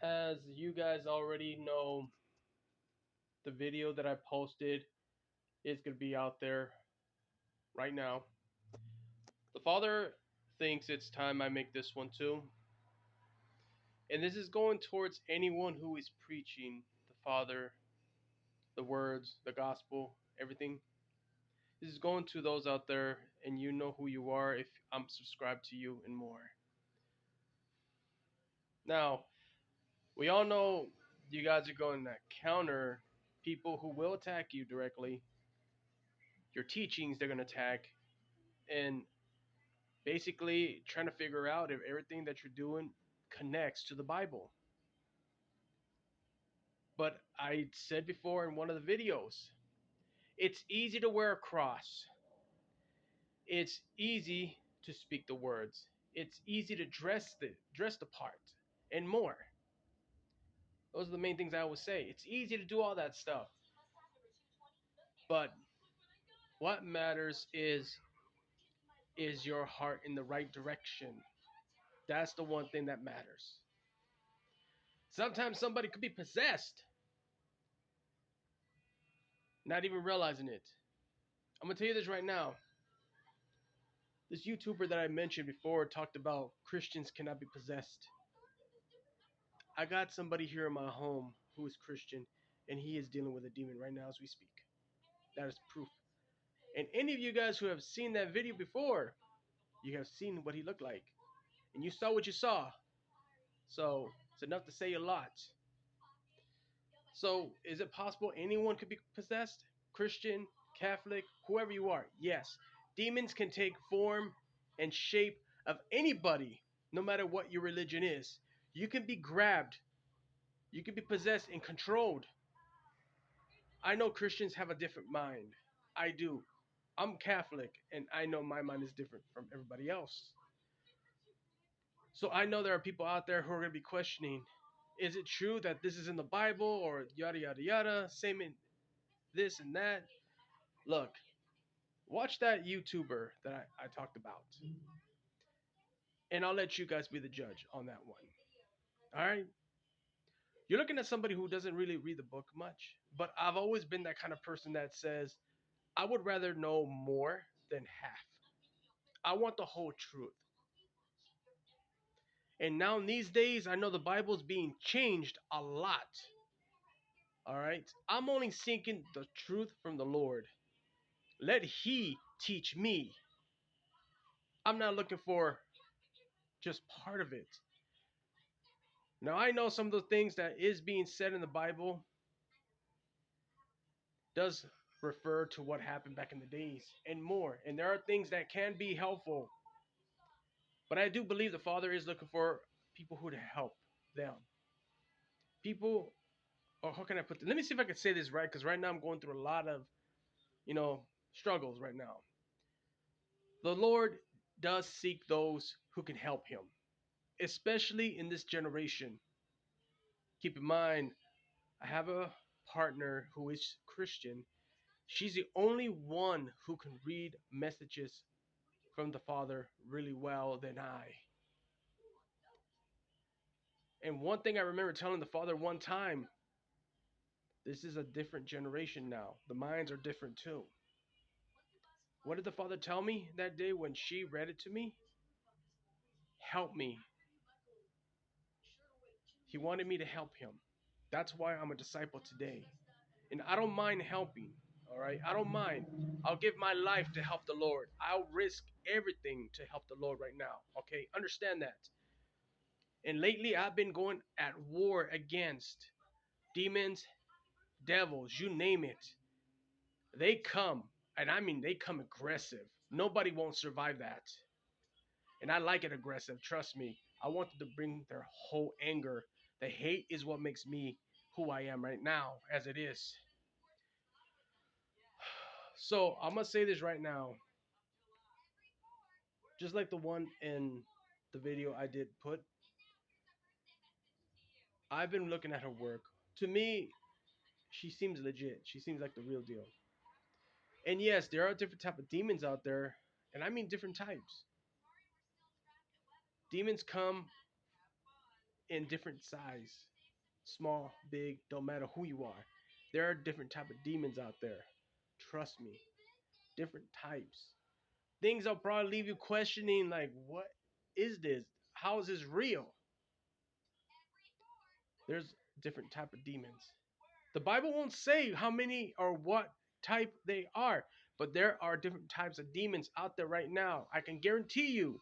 As you guys already know, the video that I posted is going to be out there right now. The Father thinks it's time I make this one too. And this is going towards anyone who is preaching the Father, the words, the gospel, everything. This is going to those out there, and you know who you are if I'm subscribed to you and more. Now, we all know you guys are going to counter people who will attack you directly. Your teachings they're going to attack, and basically trying to figure out if everything that you're doing connects to the Bible. But I said before in one of the videos, it's easy to wear a cross. It's easy to speak the words. It's easy to dress the part and more. Those are the main things I always say. It's easy to do all that stuff. But what matters is your heart in the right direction. That's the one thing that matters. Sometimes somebody could be possessed, not even realizing it. I'm gonna tell you this right now. This YouTuber that I mentioned before talked about Christians cannot be possessed. I got somebody here in my home who is Christian, and he is dealing with a demon right now as we speak. That is proof. And any of you guys who have seen that video before, you have seen what he looked like, and you saw what you saw. So it's enough to say a lot. So is it possible anyone could be possessed? Christian, Catholic, whoever you are. Yes. Demons can take form and shape of anybody, no matter what your religion is. You can be grabbed. You can be possessed and controlled. I know Christians have a different mind. I do. I'm Catholic, and I know my mind is different from everybody else. So I know there are people out there who are going to be questioning, is it true that this is in the Bible or yada yada yada, same in this and that? Look, watch that YouTuber that I talked about, and I'll let you guys be the judge on that one. All right? You're looking at somebody who doesn't really read the book much, but I've always been that kind of person that says, I would rather know more than half. I want the whole truth. And now in these days, I know the Bible's being changed a lot. All right? I'm only seeking the truth from the Lord. Let He teach me. I'm not looking for just part of it. Now, I know some of the things that is being said in the Bible does refer to what happened back in the days and more. And there are things that can be helpful. But I do believe the Father is looking for people who to help them. People, or how can I put this? Let me see if I can say this right, because right now I'm going through a lot of, struggles right now. The Lord does seek those who can help him, especially in this generation. Keep in mind, I have a partner who is Christian. She's the only one who can read messages from the Father really well than I. And one thing I remember telling the Father one time, this is a different generation now. The minds are different too. What did the Father tell me that day when she read it to me? Help me. He wanted me to help him. That's why I'm a disciple today. And I don't mind helping. All right. I don't mind. I'll give my life to help the Lord. I'll risk everything to help the Lord right now. Okay. Understand that. And lately I've been going at war against demons, devils, you name it. They come. And I mean, they come aggressive. Nobody won't survive that. And I like it aggressive. Trust me. I want them to bring their whole anger. The hate is what makes me who I am right now, as it is. So I'm gonna say this right now, just like the one in the video I did put. I've been looking at her work. To me, she seems legit. She seems like the real deal. And yes, there are different type of demons out there, and I mean different types. Demons come in different size, small, big, don't matter who you are. There are different type of demons out there. Trust me, different types. Things that'll probably leave you questioning, like, what is this? How is this real? There's different type of demons. The Bible won't say how many or what type they are, but there are different types of demons out there right now. I can guarantee you.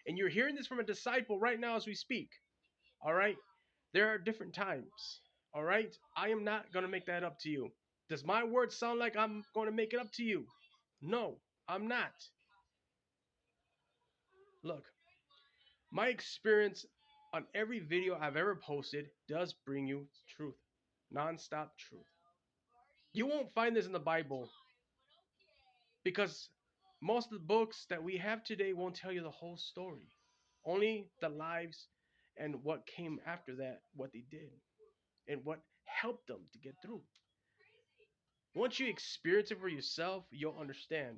And you're hearing this from a disciple right now as we speak. All right? There are different times. All right? I am not going to make that up to you. Does my word sound like I'm going to make it up to you? No, I'm not. Look, my experience on every video I've ever posted does bring you truth, non-stop truth. You won't find this in the Bible because most of the books that we have today won't tell you the whole story, only the lives and what came after that, what they did, and what helped them to get through. Once you experience it for yourself, you'll understand.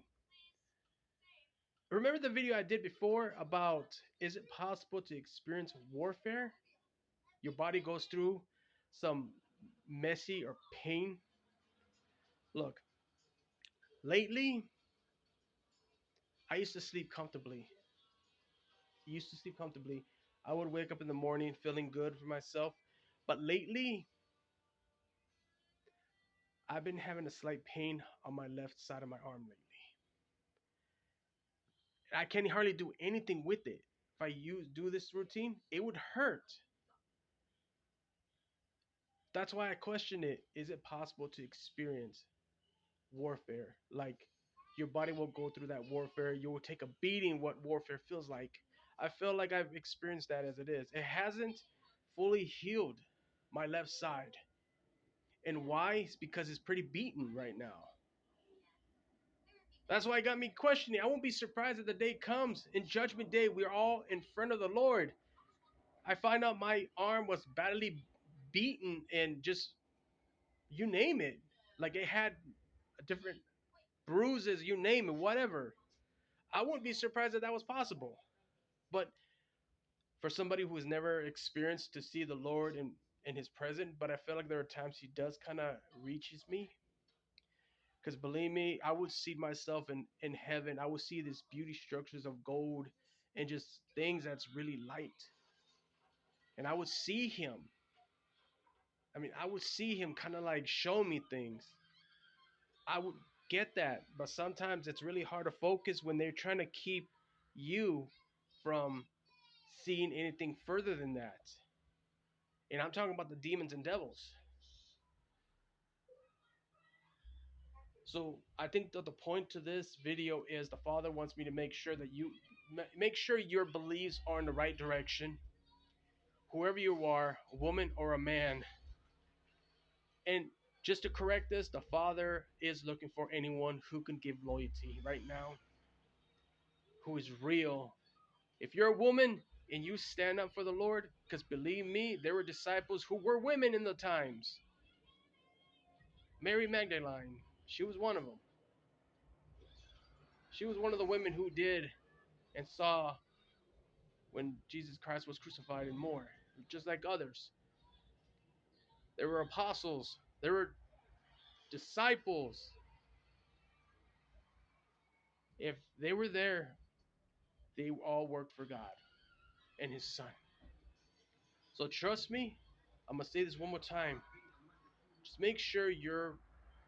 Remember the video I did before about is it possible to experience warfare? Your body goes through some messy or pain. Look, lately I used to sleep comfortably. Used to sleep comfortably. I would wake up in the morning feeling good for myself. But lately, I've been having a slight pain on my left side of my arm lately. I can't hardly do anything with it. If I do this routine, it would hurt. That's why I question it. Is it possible to experience warfare? Like your body will go through that warfare. You will take a beating what warfare feels like. I feel like I've experienced that as it is. It hasn't fully healed my left side. And why? It's because it's pretty beaten right now. That's why it got me questioning. I won't be surprised if the day comes in Judgment Day, we're all in front of the Lord. I find out my arm was badly beaten and just you name it. Like it had different bruises, you name it, whatever. I wouldn't be surprised if that was possible. But for somebody who has never experienced to see the Lord in his presence, but I feel like there are times he does kind of reaches me. Because believe me, I would see myself in heaven. I would see these beauty structures of gold and just things that's really light. And I would see him. I mean, I would see him kind of like show me things. I would get that. But sometimes it's really hard to focus when they're trying to keep you from seeing anything further than that. And I'm talking about the demons and devils. So I think that the point to this video is the Father wants me to make sure that you make sure your beliefs are in the right direction. Whoever you are, a woman or a man. And just to correct this, the Father is looking for anyone who can give loyalty right now, who is real. If you're a woman and you stand up for the Lord, because believe me, there were disciples who were women in the times. Mary Magdalene, she was one of them. She was one of the women who did and saw when Jesus Christ was crucified and more, just like others. There were apostles, there were disciples. If they were there, they all worked for God and His Son. So trust me, I'm going to say this one more time. Just make sure your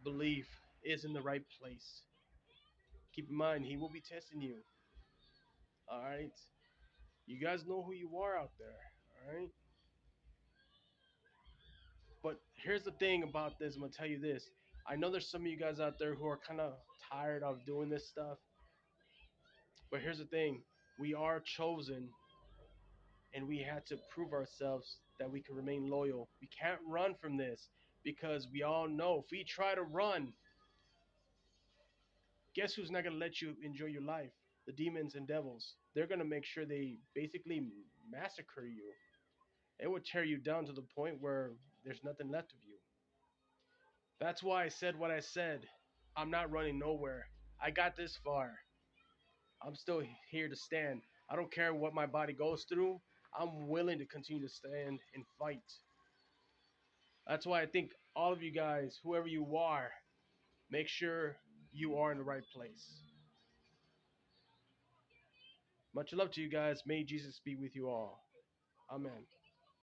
belief is in the right place. Keep in mind, He will be testing you. All right? You guys know who you are out there. All right? But here's the thing about this. I'm going to tell you this. I know there's some of you guys out there who are kind of tired of doing this stuff. But here's the thing. We are chosen and we had to prove ourselves that we can remain loyal. We can't run from this because we all know if we try to run, guess who's not going to let you enjoy your life? The demons and devils. They're going to make sure they basically massacre you. It would tear you down to the point where there's nothing left of you. That's why I said what I said. I'm not running nowhere. I got this far. I'm still here to stand. I don't care what my body goes through. I'm willing to continue to stand and fight. That's why I think all of you guys, whoever you are, make sure you are in the right place. Much love to you guys. May Jesus be with you all. Amen.